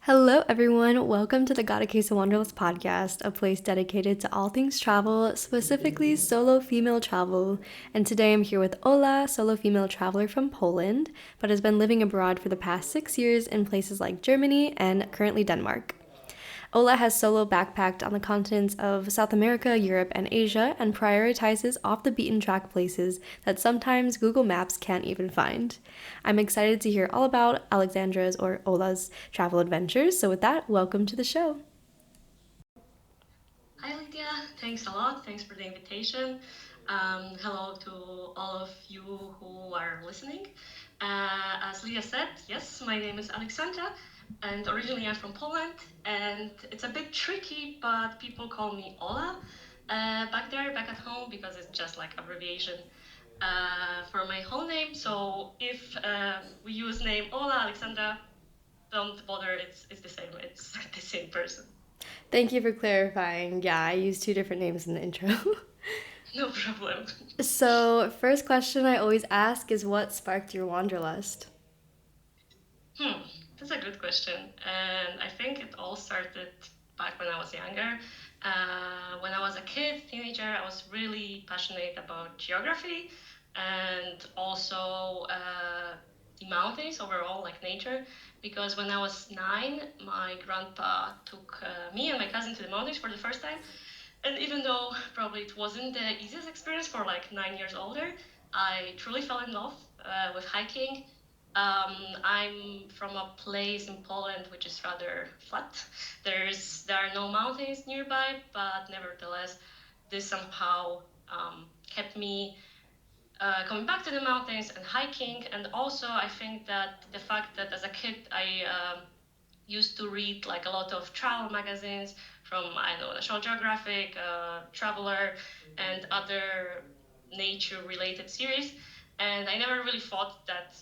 Hello, everyone. Welcome to the Got a Case of Wanderlust podcast, a place dedicated to all things travel, specifically solo female travel. And today I'm here with Ola, solo female traveler from Poland, but has been living abroad for the past 6 years in places like Germany and currently Denmark. Ola has solo backpacked on the continents of South America, Europe, and Asia and prioritizes off the beaten track places that sometimes Google Maps can't even find. I'm excited to hear all about Alexandra's or Ola's travel adventures. So, with that, welcome to the show. Hi, Lydia. Thanks a lot. Thanks for the invitation. Hello to all of you who are listening. As Lydia said, yes, my name is Alexandra, and originally I'm from Poland, and it's a bit tricky, but people call me Ola back at home, because it's just like abbreviation for my whole name. So if we use name Ola Alexandra, don't bother. It's the same. It's the same person. Thank you for clarifying. Yeah, I used two different names in the intro. No problem. So, first question I always ask is what sparked your wanderlust? Hmm, that's a good question. And I think it all started back when I was younger. When I was a kid, teenager, I was really passionate about geography and also the mountains overall, like nature. Because when I was 9, my grandpa took me and my cousin to the mountains for the first time. And even though probably it wasn't the easiest experience for like 9 years older, I truly fell in love with hiking. I'm from a place in Poland which is rather flat. There are no mountains nearby, but nevertheless, this somehow kept me coming back to the mountains and hiking. And also, I think that the fact that as a kid I used to read like a lot of travel magazines from, I know, National Geographic, Traveler, and other nature related series. And I never really thought that,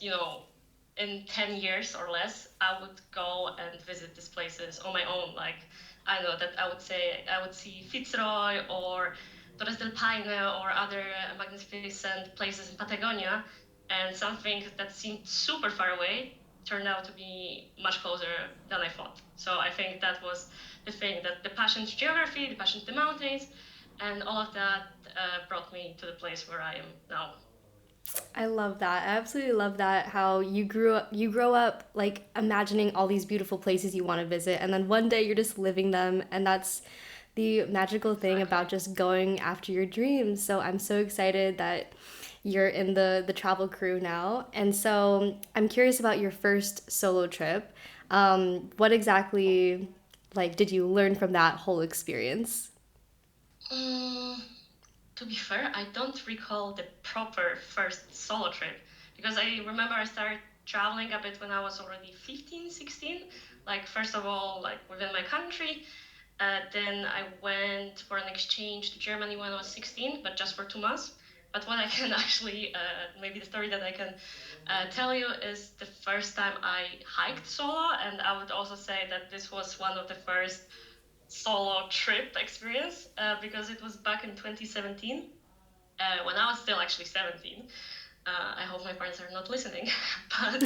in 10 years or less, I would go and visit these places on my own. Like, I know that I would see Fitzroy or Torres del Paine or other magnificent places in Patagonia, and something that seemed super far away turned out to be much closer than I thought. So I think that was the thing, that the passion to geography, the passion to the mountains, and all of that brought me to the place where I am now. I love that. I absolutely love that how you grow up like imagining all these beautiful places you want to visit and then one day you're just living them and that's the magical thing Exactly. about just going after your dreams. So I'm so excited that you're in the travel crew now. And so I'm curious about your first solo trip. What exactly like did you learn from that whole experience? Mm, to be fair, I don't recall the proper first solo trip, because I remember I started traveling a bit when I was already 15, 16. Like, first of all, like within my country. Then I went for an exchange to Germany when I was 16, but just for 2 months. But what I can actually, maybe the story that I can tell you is the first time I hiked solo. And I would also say that this was one of the first solo trip experience, because it was back in 2017, when I was still actually 17. I hope my parents are not listening, but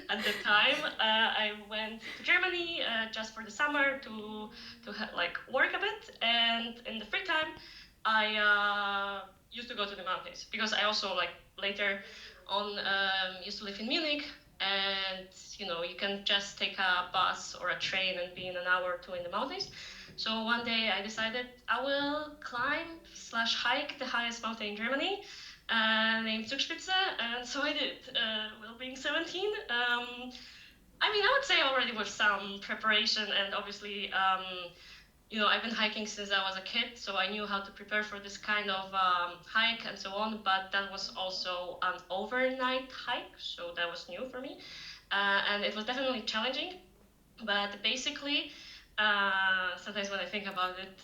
at the time, I went to Germany just for the summer to like work a bit, and in the free time, I used to go to the mountains, because I also like later on used to live in Munich, and you can just take a bus or a train and be in an hour or two in the mountains. So one day I decided I will climb slash hike the highest mountain in Germany, named Zugspitze, and so I did. Well, being 17, I mean, I would say already with some preparation, and obviously, I've been hiking since I was a kid, so I knew how to prepare for this kind of hike and so on. But that was also an overnight hike, so that was new for me, and it was definitely challenging. But basically, sometimes when I think about it,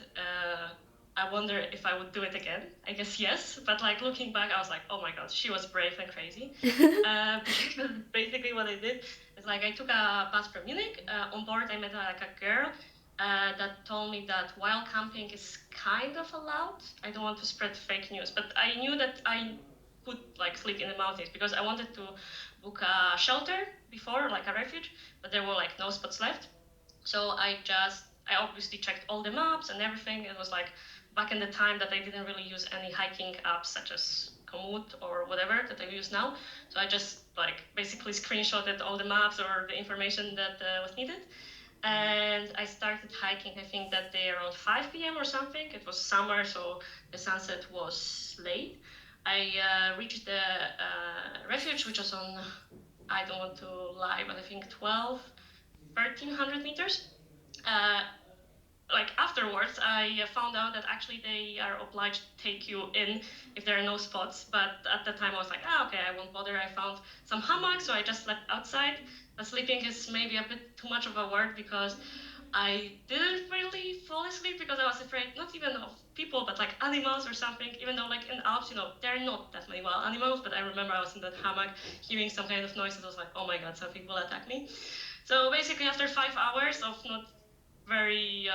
I wonder if I would do it again. I guess yes, but like looking back, I was like, oh my god, she was brave and crazy. Because basically what I did is like I took a bus from Munich. On board, I met like a girl that told me that while camping is kind of allowed. I don't want to spread fake news, but I knew that I could like sleep in the mountains, because I wanted to book a shelter before, like a refuge, but there were like no spots left. So I obviously checked all the maps and everything. It was like back in the time that I didn't really use any hiking apps such as Komoot or whatever that I use now. So I just like basically screenshotted all the maps or the information that was needed. And I started hiking, I think that day around 5 p.m. or something. It was summer, so the sunset was late. I reached the refuge, which was on, I don't want to lie, but I think 1,300 meters. Uh, like afterwards, I found out that actually they are obliged to take you in if there are no spots. But at the time, I was like, okay, I won't bother. I found some hammocks, so I just slept outside. Sleeping is maybe a bit too much of a word because I didn't really fall asleep because I was afraid not even of people, but like animals or something. Even though like in Alps, there are not that many wild animals, but I remember I was in that hammock hearing some kind of noise and I was like, oh my god, something will attack me. So basically, after 5 hours of not very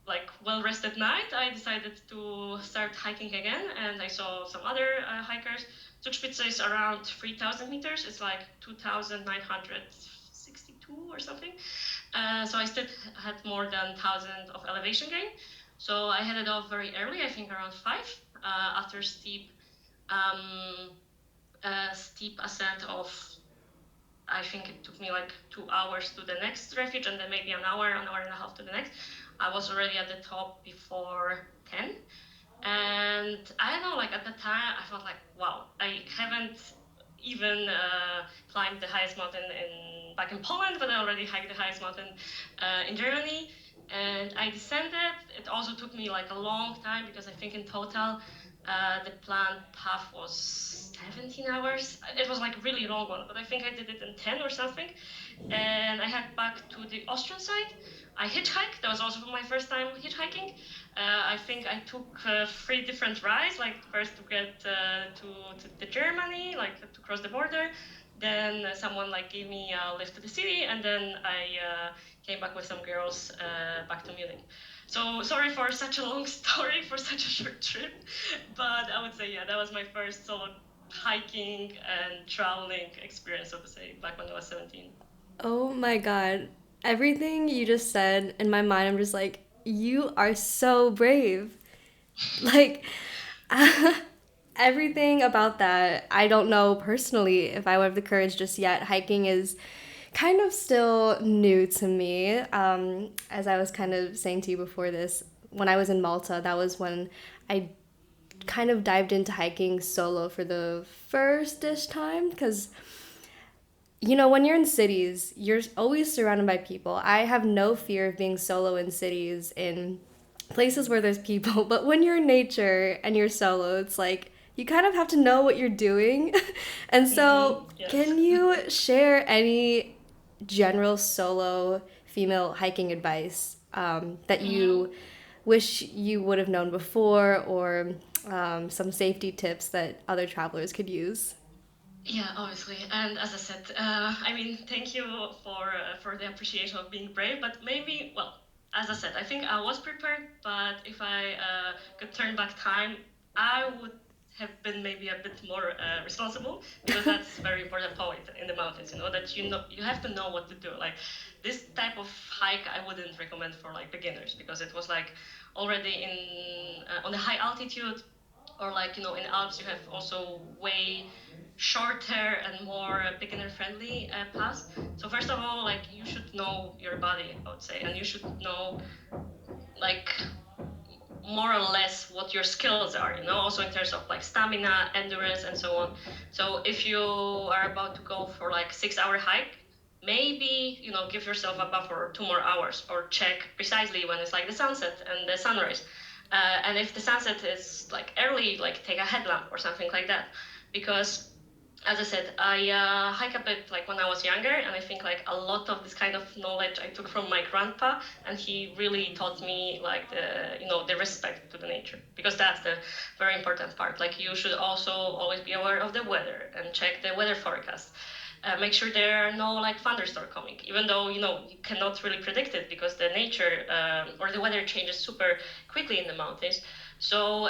like well-rested night, I decided to start hiking again, and I saw some other hikers. Zugspitze is around 3,000 meters. It's like 2,962 or something. So I still had more than 1,000 of elevation gain. So I headed off very early, I think around 5, after um, steep ascent of, I think it took me like 2 hours to the next refuge and then maybe an hour and a half to the next. I was already at the top before 10. And I don't know, like at the time, I felt like, wow, I haven't even climbed the highest mountain back in Poland, but I already hiked the highest mountain in Germany. And I descended. It also took me like a long time because I think in total the planned path was 17 hours. It was like a really long one, but I think I did it in 10 or something. And I head back to the Austrian side. I hitchhiked. That was also my first time hitchhiking. I think I took 3 different rides. Like first to get to the Germany, like to cross the border. Then someone like gave me a lift to the city, and then I came back with some girls back to Munich. So sorry for such a long story for such a short trip, but I would say yeah, that was my first solo hiking and traveling experience, so to say, back when I was 17. Oh my god. Everything you just said in my mind, I'm just like, you are so brave. Like, everything about that, I don't know personally if I would have the courage just yet. Hiking is kind of still new to me. As I was kind of saying to you before this, when I was in Malta, that was when I kind of dived into hiking solo for the first-ish time because when you're in cities, you're always surrounded by people. I have no fear of being solo in cities, in places where there's people, but when you're in nature and you're solo, it's like you kind of have to know what you're doing. And Mm-hmm. so, Yes. can you share any general solo female hiking advice that Mm-hmm. you wish you would have known before, or some safety tips that other travelers could use? Yeah, obviously. And as I said, I mean, thank you for the appreciation of being brave. But maybe, well, as I said, I think I was prepared. But if I could turn back time, I would have been maybe a bit more responsible because that's a very important point in the mountains. That you have to know what to do. Like this type of hike, I wouldn't recommend for like beginners because it was like already in on a high altitude or like in Alps you have also way shorter and more beginner friendly paths. So first of all, like you should know your body, I would say, and you should know like more or less what your skills are, also in terms of like stamina, endurance, and so on. So if you are about to go for like 6 hour hike, maybe, give yourself a buffer 2 more hours or check precisely when it's like the sunset and the sunrise. And if the sunset is like early, like take a headlamp or something like that. Because as I said, I hike a bit like when I was younger, and I think like a lot of this kind of knowledge I took from my grandpa, and he really taught me like the respect to the nature, because that's the very important part. Like you should also always be aware of the weather and check the weather forecast. Make sure there are no like thunderstorm coming, even though you cannot really predict it because the nature or the weather changes super quickly in the mountains. So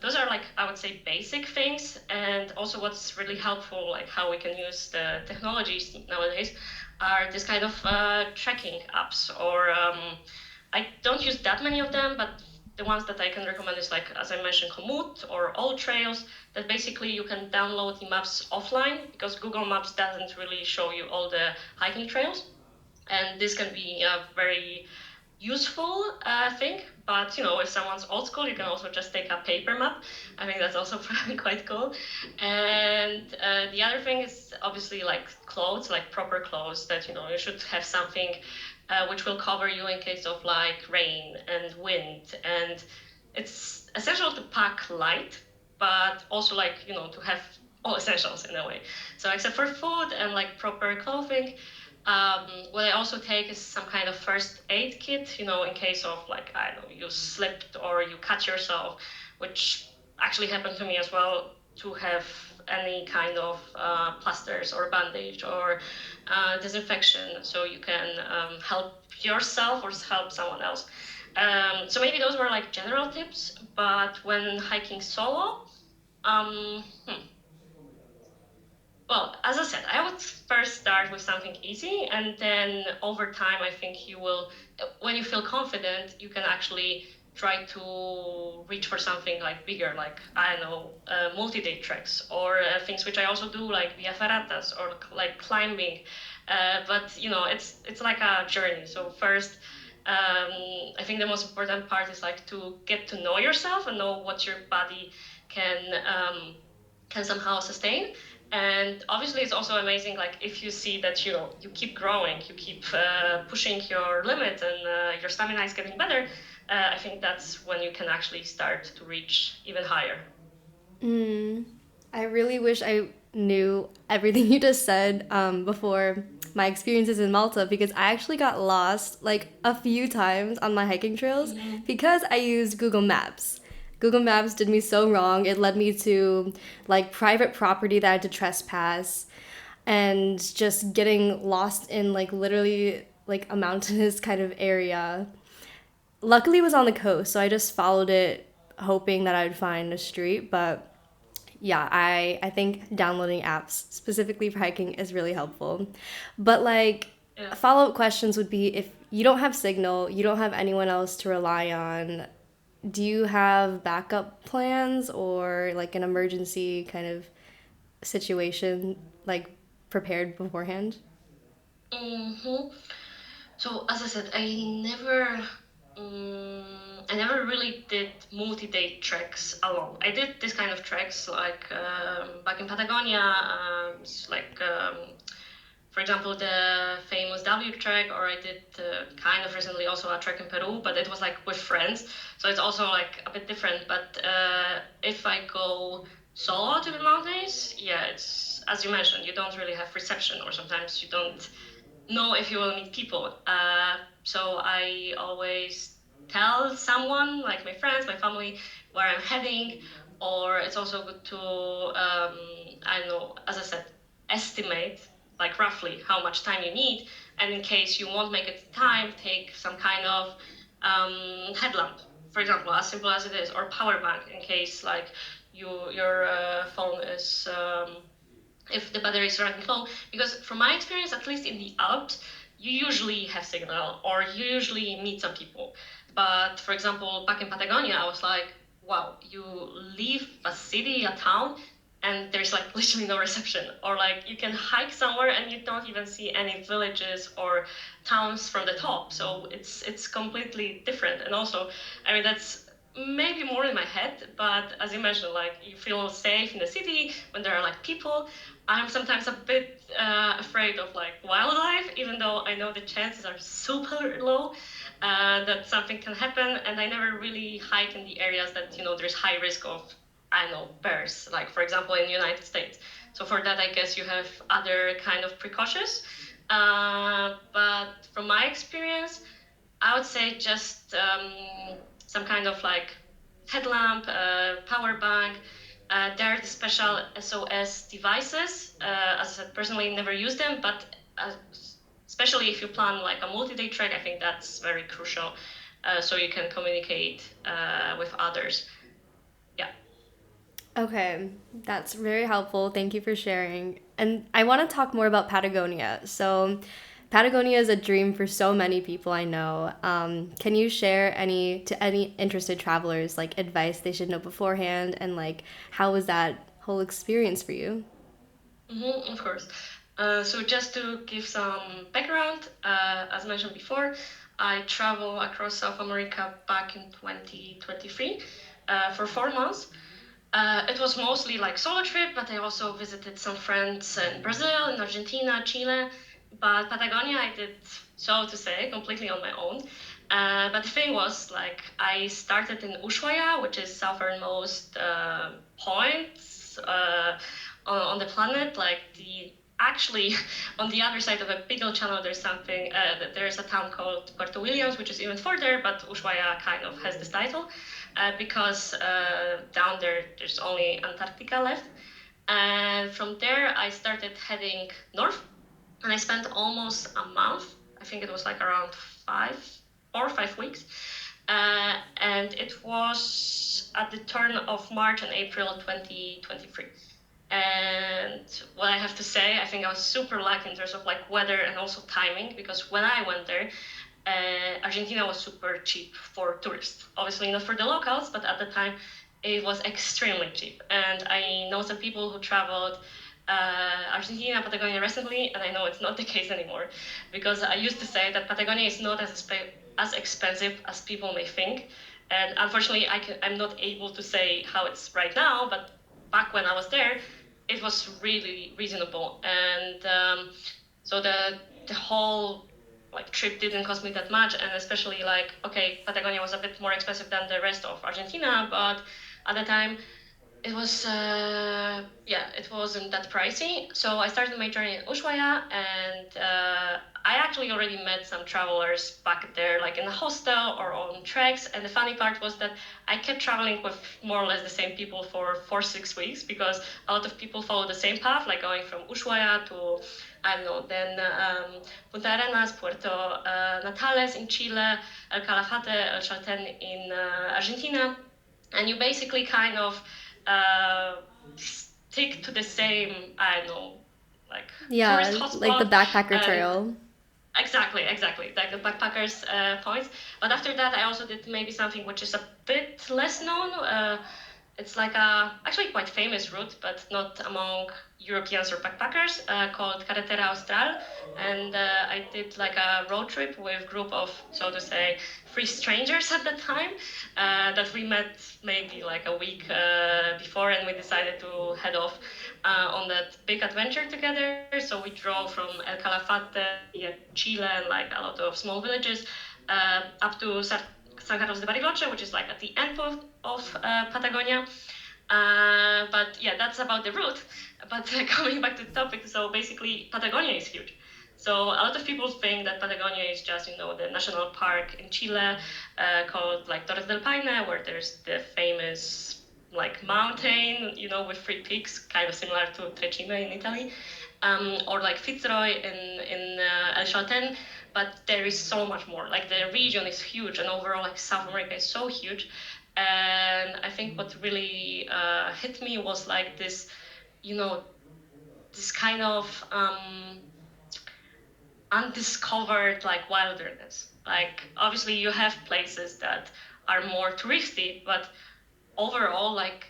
those are like I would say basic things, and also what's really helpful, like how we can use the technologies nowadays. are this kind of tracking apps. Or I don't use that many of them, but the ones that I can recommend is like, as I mentioned, Komoot or All Trails. That basically you can download the maps offline because Google Maps doesn't really show you all the hiking trails, and this can be a very useful thing. But if someone's old school, you can also just take a paper map. I think that's also probably quite cool. And the other thing is obviously like clothes, like proper clothes, that you should have something which will cover you in case of like rain and wind. And it's essential to pack light, but also like to have all essentials in a way. So except for food and like proper clothing, what I also take is some kind of first aid kit, in case of like, I don't know, you slipped or you cut yourself, which actually happened to me as well, to have any kind of plasters or bandage or disinfection so you can help yourself or help someone else. So maybe those were like general tips, but when hiking solo, um, hmm, well, as I said, I would first start with something easy, and then over time, I think you will, when you feel confident, you can actually try to reach for something like bigger, like, I don't know, multi-day treks, or things which I also do, like via ferratas or like climbing. But it's like a journey. So first, I think the most important part is like to get to know yourself and know what your body can somehow sustain. And obviously, it's also amazing, like if you see that you keep growing, you keep pushing your limit, and your stamina is getting better. I think that's when you can actually start to reach even higher. Mm, I really wish I knew everything you just said before my experiences in Malta because I actually got lost like a few times on my hiking trails Hmm. because I used Google Maps. Google Maps did me so wrong. It led me to like private property that I had to trespass and just getting lost in like literally like a mountainous kind of area. Luckily, it was on the coast, so I just followed it hoping that I'd find a street, but yeah, I think downloading apps specifically for hiking is really helpful. But like Yeah. follow-up questions would be if you don't have signal, you don't have anyone else to rely on, do you have backup plans or like an emergency kind of situation like prepared beforehand? Hmm. So as I said, I never really did multi-day treks alone. I did this kind of treks like back in Patagonia, like for example, the famous W trek, or I did kind of recently also a trek in Peru, but it was like with friends, so it's also like a bit different. But if I go solo to the mountains, yeah, it's as you mentioned, you don't really have reception, or sometimes you don't know if you will meet people. So I always tell someone, like my friends, my family, where I'm heading, or it's also good to, I don't know, as I said, estimate like roughly how much time you need. And in case you won't make it time, take some kind of headlamp, for example, as simple as it is, or power bank in case like your phone is if the battery is running low. Because from my experience, at least in the Alps, you usually have signal or you usually meet some people. But for example, back in Patagonia, I was like, wow, you leave a city, a town, and there's like literally no reception. Or like you can hike somewhere and you don't even see any villages or towns from the top. So it's completely different. And also, I mean, that's maybe more in my head, but as you mentioned, like you feel safe in the city when there are like people. I'm sometimes a bit afraid of like wildlife, even though I know the chances are super low that something can happen. And I never really hike in the areas that there's high risk of, I don't know, bears, like for example in the United States. So for that, I guess you have other kind of precautions. But from my experience, I would say just some kind of like headlamp, power bank. There are the special SOS devices. As I said, personally, never use them, but uh, especially if you plan like a multi-day trek, I think that's very crucial. So you can communicate with others. Yeah. Okay, that's very helpful. Thank you for sharing. And I want to talk more about Patagonia. So, Patagonia is a dream for so many people I know. Can you share any interested travelers like advice they should know beforehand, and like how was that whole experience for you? Of course. So just to give some background, as mentioned before, I traveled across South America back in 2023 for 4 months. It was mostly like solo trip, but I also visited some friends in Brazil, in Argentina, Chile. But Patagonia, I did, so to say, completely on my own. But the thing was, like, I started in Ushuaia, which is southernmost point on the planet. Like the actually on the other side of a big old channel, there's something. There's a town called Puerto Williams, which is even further, but Ushuaia kind of has this title because down there there's only Antarctica left. And from there, I started heading north, and I spent almost a month. I think it was like around 4 or 5 weeks. And it was at the turn of March and April 2023. And what I have to say, I think I was super lucky in terms of like weather and also timing, because when I went there, Argentina was super cheap for tourists. Obviously, not for the locals, but at the time, it was extremely cheap. And I know some people who traveled Argentina, Patagonia recently, and I know it's not the case anymore, because I used to say that Patagonia is not as expensive as people may think. And unfortunately, I'm not able to say how it's right now, but back when I was there, it was really reasonable. And so the whole like trip didn't cost me that much, and especially like, okay, Patagonia was a bit more expensive than the rest of Argentina, but at the time it was yeah, it wasn't that pricey. So I started my journey in Ushuaia, and I actually already met some travelers back there, like in a hostel or on treks. And the funny part was that I kept traveling with more or less the same people for 4 6 weeks, because a lot of people follow the same path, like going from Ushuaia to, I don't know, then Punta Arenas, Puerto Natales in Chile, El Calafate, El Chalten in Argentina. And you basically kind of uh, stick to the same, I don't know, like tourist Yeah, like the hotspot. backpacker And trail. exactly, like the backpackers points. But after that, I also did maybe something which is a bit less known. It's like a actually quite famous route, but not among Europeans or backpackers, called Carretera Austral. And I did like a road trip with a group of, so to say, three strangers at the time that we met maybe like a week before, and we decided to head off on that big adventure together. So we drove from El Calafate via Chile and like a lot of small villages up to San Carlos de Bariloche, which is like at the end of Patagonia. But yeah, that's about the route. But coming back to the topic, so basically Patagonia is huge. So a lot of people think that Patagonia is just, the national park in Chile called like Torres del Paine, where there's the famous like mountain, with three peaks, kind of similar to Trecime in Italy, or like Fitzroy in El Chalten. But there is so much more. Like the region is huge, and overall, like South America is so huge. And I think what really hit me was like this, you know, this kind of undiscovered like wilderness. Like obviously you have places that are more touristy, but overall, like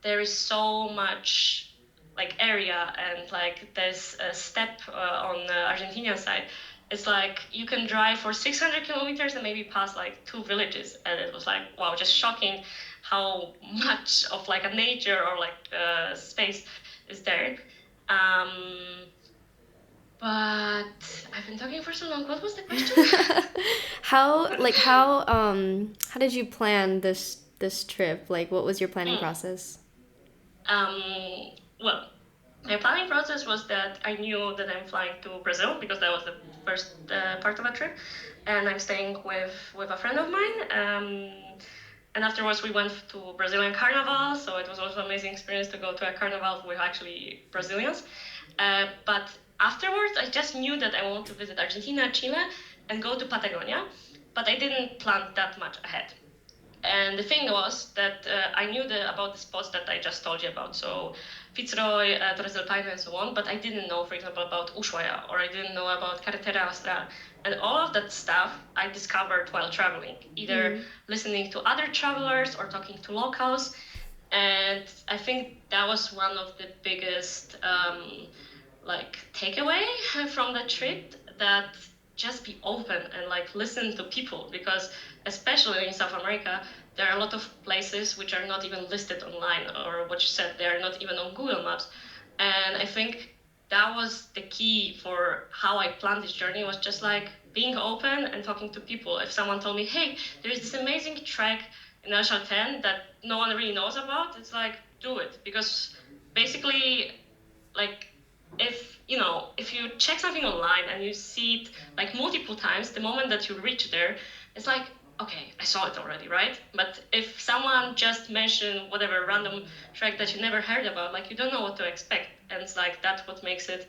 there is so much like area, and like there's a step on the Argentinian side. It's like you can drive for 600 kilometers and maybe pass like two villages, and it was like wow, just shocking how much of like a nature or like space is there. Um, but I've been talking for so long. What was the question? How did you plan this trip? Like what was your planning Mm. process? Well, my planning process was that I knew that I'm flying to Brazil, because that was the first part of a trip, and I'm staying with a friend of mine. And afterwards, we went to Brazilian Carnival, so it was also an amazing experience to go to a carnival with actually Brazilians. But afterwards, I just knew that I want to visit Argentina, Chile, and go to Patagonia, but I didn't plan that much ahead. And the thing was that I knew about the spots that I just told you about, so Fitzroy, Torres del Paine, and so on, but I didn't know, for example, about Ushuaia, or I didn't know about Carretera Austral. And all of that stuff I discovered while traveling, either Mm. listening to other travelers or talking to locals. And I think that was one of the biggest like takeaway from the trip, that just be open and like listen to people, because especially in South America there are a lot of places which are not even listed online, or what you said, they are not even on Google Maps. And I think that was the key for how I planned this journey, was just like being open and talking to people. If someone told me, hey, there is this amazing trek in El Chalten that no one really knows about, it's like, do it. Because basically, like, if you check something online and you see it like multiple times, the moment that you reach there, it's like, okay, I saw it already, right? But if someone just mentioned whatever random track that you never heard about, like, you don't know what to expect. And it's like, that's what makes it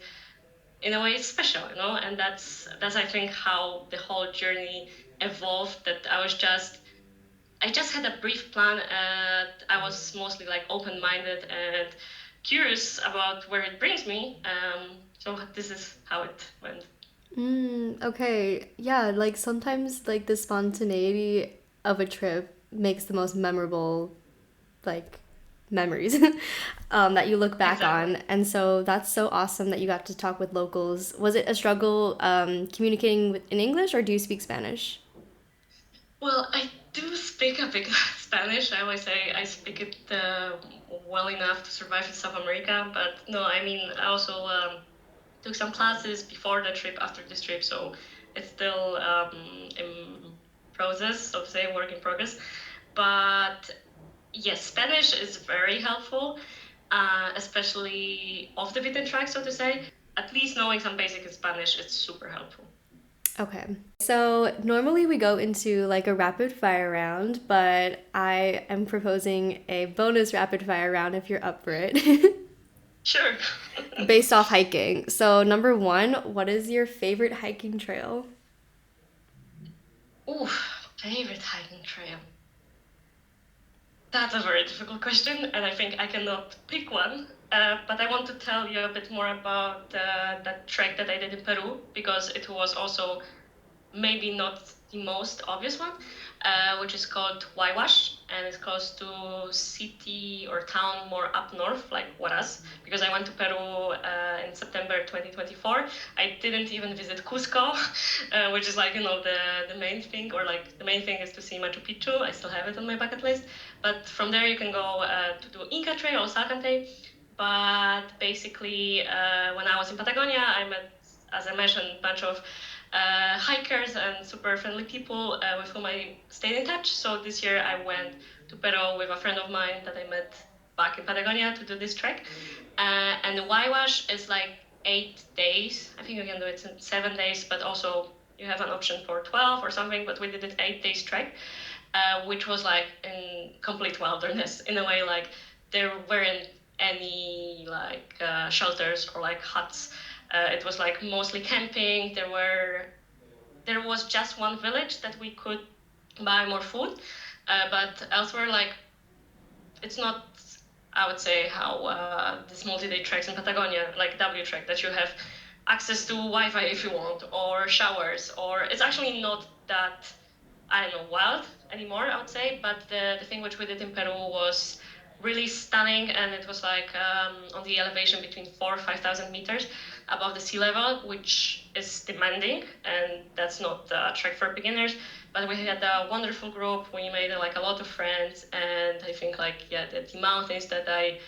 in a way special. And that's I think how the whole journey evolved, that I just had a brief plan, and I was mostly like open-minded and curious about where it brings me. So this is how it went. Okay. Yeah, like sometimes like the spontaneity of a trip makes the most memorable like memories that you look back Exactly. on. And so that's so awesome that you got to talk with locals. Was it a struggle communicating in English, or do you speak Spanish? Well, I do speak a bit Spanish. I always say I speak it well enough to survive in South America. But no, I mean, I also took some classes before the trip, after this trip. So it's still in process, so to say, work in progress. But yes, Spanish is very helpful, especially off the beaten track, so to say. At least knowing some basic in Spanish, it's super helpful. Okay. So normally we go into like a rapid fire round, but I am proposing a bonus rapid fire round if you're up for it. Sure. Based off hiking. So, number one, what is your favorite hiking trail? Ooh, favorite hiking trail. That's a very difficult question, and I think I cannot pick one. But I want to tell you a bit more about that trek that I did in Peru, because it was also maybe not the most obvious one, which is called Waiwash, and it's close to city or town more up north, like Huaraz, because I went to Peru in September 2024. I didn't even visit Cusco, which is like, the main thing, or like the main thing is to see Machu Picchu. I still have it on my bucket list. But from there you can go to do Inca Trail or Salcantay. But basically, when I was in Patagonia, I met, as I mentioned, a bunch of hikers and super friendly people with whom I stayed in touch. So this year I went to Peru with a friend of mine that I met back in Patagonia to do this trek. And the Waiwash is like 8 days. I think you can do it in 7 days, but also you have an option for 12 or something. But we did it 8 days trek, which was like in complete wilderness in a way. Like there weren't any like shelters or like huts. It was like mostly camping. There was just one village that we could buy more food, but elsewhere, like, it's not, I would say, how these multi-day treks in Patagonia, like W trek, that you have access to Wi-Fi if you want, or showers, or it's actually not that, I don't know, wild anymore, I would say. But the thing which we did in Peru was really stunning, and it was like on the elevation between 4,000 or 5,000 meters above the sea level, which is demanding, and that's not a trek for beginners. But we had a wonderful group. We made like a lot of friends, and I think, like, yeah, the mountains that I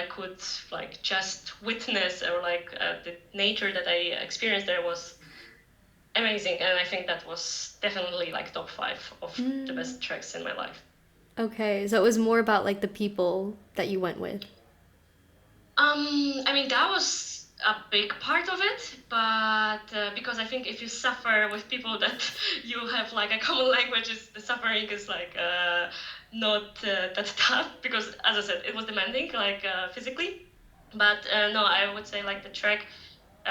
could like just witness, or like the nature that I experienced there was amazing. And I think that was definitely like top five of the Mm, best treks in my life. okay, so it was more about like the people that you went with. I mean, that was a big part of it, but because I think if you suffer with people that you have like a common language, the suffering is like not that tough, because, as I said, it was demanding, like physically. But no, I would say like the trek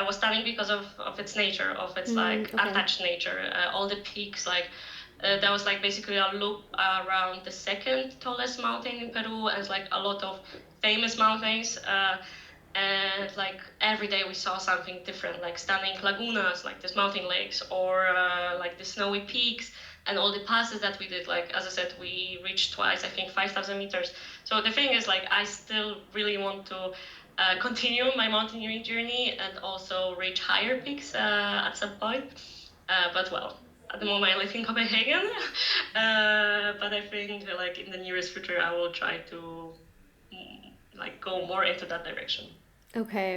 was stunning because of its nature, of its like Okay. untouched nature. All the peaks, like That was like basically a loop around the second tallest mountain in Peru, and like a lot of famous mountains. And like every day we saw something different, like stunning lagunas, like these mountain lakes, or like the snowy peaks, and all the passes that we did. Like as I said, we reached twice, I think, 5,000 meters. So the thing is, like, I still really want to continue my mountaineering journey and also reach higher peaks at some point. But well, at the moment I live in Copenhagen. But I think like in the nearest future I will try to like go more into that direction. Okay.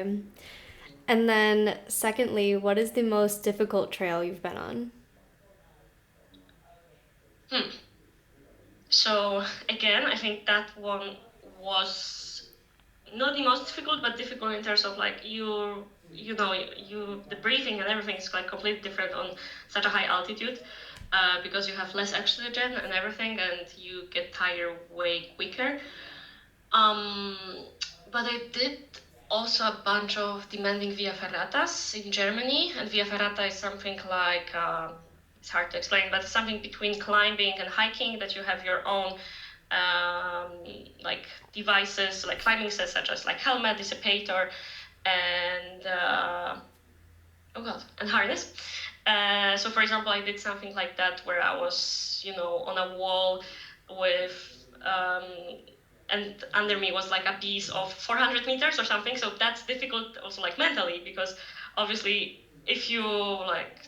And then, secondly, what is the most difficult trail you've been on? Hmm. So again, I think that one was not the most difficult, but difficult in terms of like you the breathing and everything is like completely different on such a high altitude, because you have less oxygen and everything, and you get tired way quicker. Um, but I did also a bunch of demanding via ferratas in Germany, and via ferrata is something like it's hard to explain, but it's something between climbing and hiking, that you have your own um, like devices, like climbing sets, such as like helmet, dissipator, and oh god, and harness. So for example, I did something like that where I was, on a wall with, um, and under me was like a piece of 400 meters or something. So that's difficult also like mentally, because obviously if you like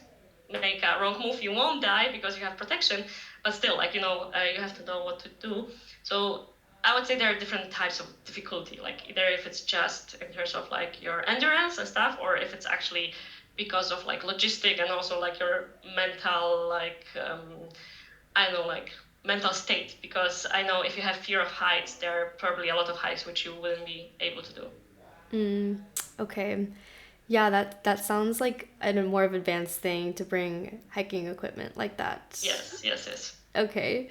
make a wrong move, you won't die because you have protection, but still, like, you have to know what to do. So I would say there are different types of difficulty, like either if it's just in terms of like your endurance and stuff, or if it's actually because of like logistic and also like your mental, like I don't know, like mental state. Because I know if you have fear of heights, there are probably a lot of heights which you wouldn't be able to do. Mm, okay. Yeah, that sounds like a more of advanced thing to bring hiking equipment like that. Yes, yes, yes. Okay.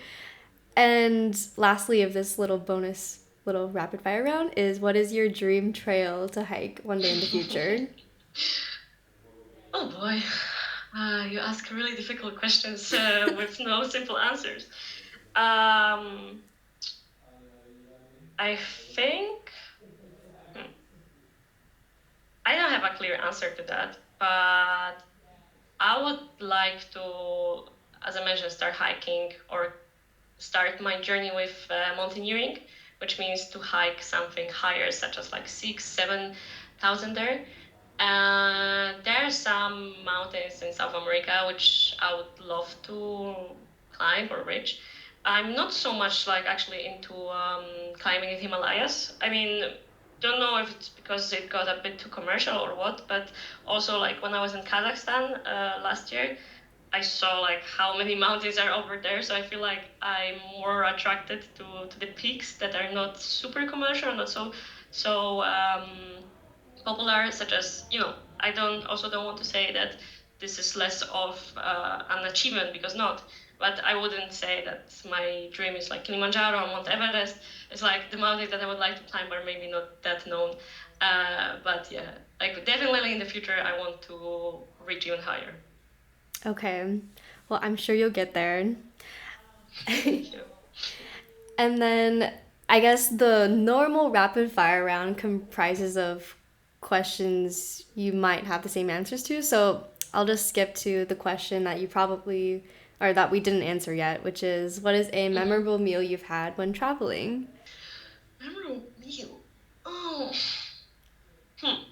And lastly, of this little bonus, little rapid fire round is, what is your dream trail to hike one day in the future? Oh boy, you ask really difficult questions with no simple answers. Um, I think hmm, I don't have a clear answer to that, but I would like to, as I mentioned, start hiking or start my journey with mountaineering, which means to hike something higher, such as like 7,000 there. There are some mountains in South America which I would love to climb or reach. I'm not so much like actually into climbing in Himalayas. I mean, don't know if it's because it got a bit too commercial or what, but also like when I was in Kazakhstan last year, I saw like how many mountains are over there. So I feel like I'm more attracted to the peaks that are not super commercial, not so popular, such as, I don't want to say that this is less of an achievement, because not. But I wouldn't say that my dream is like Kilimanjaro or Mount Everest. It's like the mountains that I would like to climb are maybe not that known. But yeah, like definitely in the future I want to reach even higher. Okay. Well, I'm sure you'll get there. Thank you. And then I guess the normal rapid fire round comprises of questions you might have the same answers to. So I'll just skip to the question that you probably, or that we didn't answer yet, which is, what is a Mm-hmm. memorable meal you've had when traveling? Memorable meal. Oh. Hmm.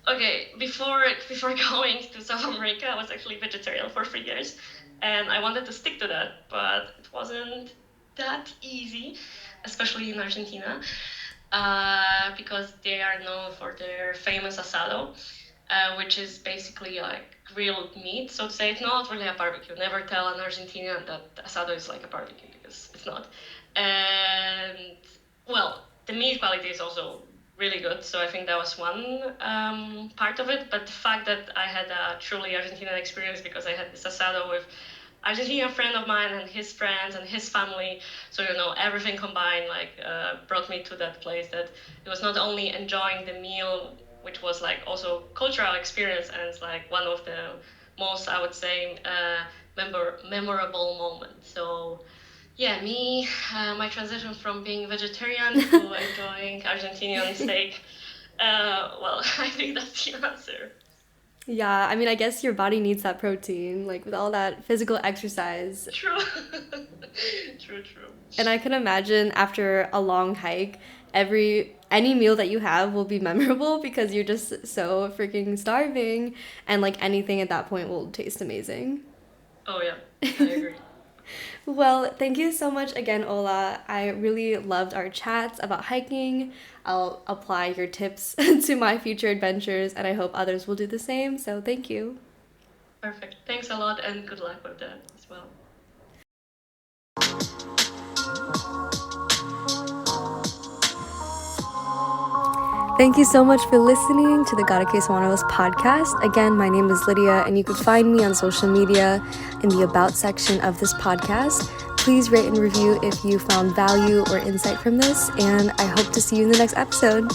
Okay, before going to South America, I was actually vegetarian for 3 years, and I wanted to stick to that, but it wasn't that easy, especially in Argentina, because they are known for their famous asado, which is basically like grilled meat. So to say, it's not really a barbecue. Never tell an Argentinian that asado is like a barbecue, because it's not. And well, the meat quality is also really good. So I think that was one part of it. But the fact that I had a truly Argentinian experience, because I had this asado with Argentinian friend of mine and his friends and his family. So everything combined like brought me to that place, that it was not only enjoying the meal, which was like also cultural experience, and it's like one of the most, I would say, memorable moment. So yeah, me, my transition from being vegetarian to enjoying Argentinian steak. Well, I think that's the answer. Yeah, I mean, I guess your body needs that protein, like with all that physical exercise. True. True, true. And I can imagine after a long hike, any meal that you have will be memorable because you're just so freaking starving, and like anything at that point will taste amazing. Oh yeah, I agree. Well, thank you so much again, Ola. I really loved our chats about hiking. I'll apply your tips to my future adventures, and I hope others will do the same. So, thank you. Perfect. Thanks a lot and good luck with that as well. Thank you so much for listening to the Gotta Case Wanderlust podcast. Again, my name is Lydia, and you can find me on social media in the About section of this podcast. Please rate and review if you found value or insight from this, and I hope to see you in the next episode.